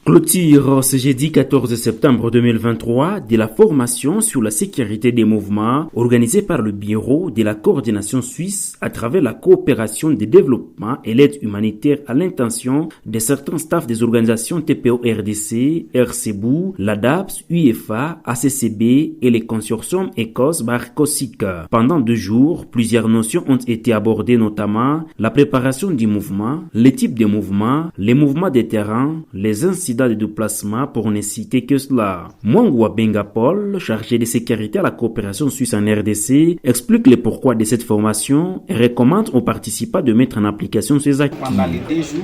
Clôture ce jeudi 14 septembre 2023 de la formation sur la sécurité des mouvements organisée par le Bureau de la coordination suisse à travers la coopération de développement et l'aide humanitaire à l'intention de certains staffs des organisations TPO-RDC, RCBU, l'ADAPS, UEFA, ACCB et les consortiums ECOS-BARCOSIC. Pendant 2 jours, plusieurs notions ont été abordées, notamment la préparation du mouvement, les types de mouvements, les mouvements de terrain, les incidents de déplacement pour ne citer que cela. Mwangwa Benga Paul, chargé de sécurité à la coopération suisse en RDC, explique le pourquoi de cette formation et recommande aux participants de mettre en application ces acquis. Pendant les 2 jours,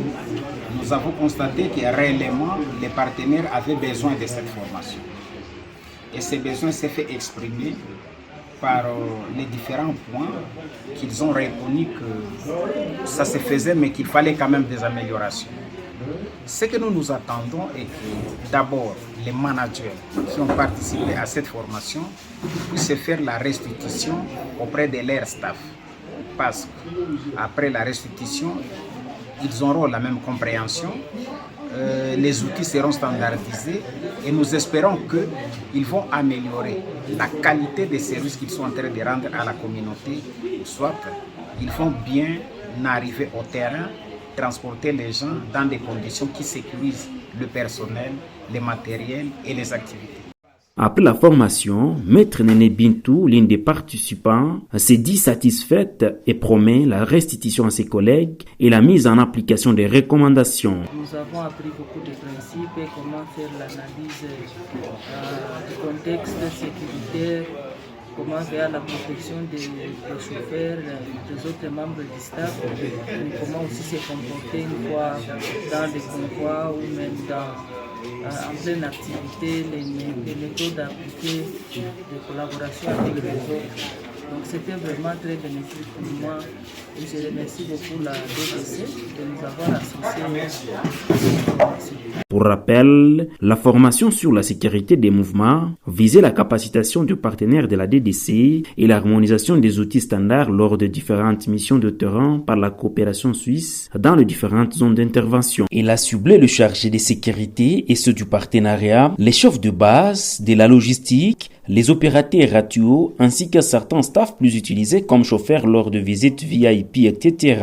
nous avons constaté que réellement les partenaires avaient besoin de cette formation. Et ces besoins s'est fait exprimer par les différents points qu'ils ont reconnu que ça se faisait mais qu'il fallait quand même des améliorations. Ce que nous attendons est que d'abord les managers qui ont participé à cette formation puissent faire la restitution auprès de leur staff. Parce qu'après la restitution, ils auront la même compréhension, les outils seront standardisés et nous espérons qu'ils vont améliorer la qualité des services qu'ils sont en train de rendre à la communauté, soit ils vont bien arriver au terrain, transporter les gens dans des conditions qui sécurisent le personnel, les matériels et les activités. Après la formation, Maître Néné Bintou, l'une des participants, s'est dit satisfaite et promet la restitution à ses collègues et la mise en application des recommandations. Nous avons appris beaucoup de principes et comment faire l'analyse du contexte sécuritaire, comment faire la protection des chauffeurs, des autres membres du staff, comment aussi se comporter une fois dans des convois ou même en pleine activité, les méthodes appliquées de collaboration avec les autres. Donc c'était vraiment très bénéfique pour moi et je remercie beaucoup la DDC de nous avoir associés à cette formation. Pour rappel, la formation sur la sécurité des mouvements visait la capacitation du partenaire de la DDC et l'harmonisation des outils standards lors de différentes missions de terrain par la coopération suisse dans les différentes zones d'intervention. Il a ciblé le chargé de sécurité et ceux du partenariat, les chefs de base, de la logistique, les opérateurs radio ainsi que certains staffs plus utilisés comme chauffeurs lors de visites VIP, etc.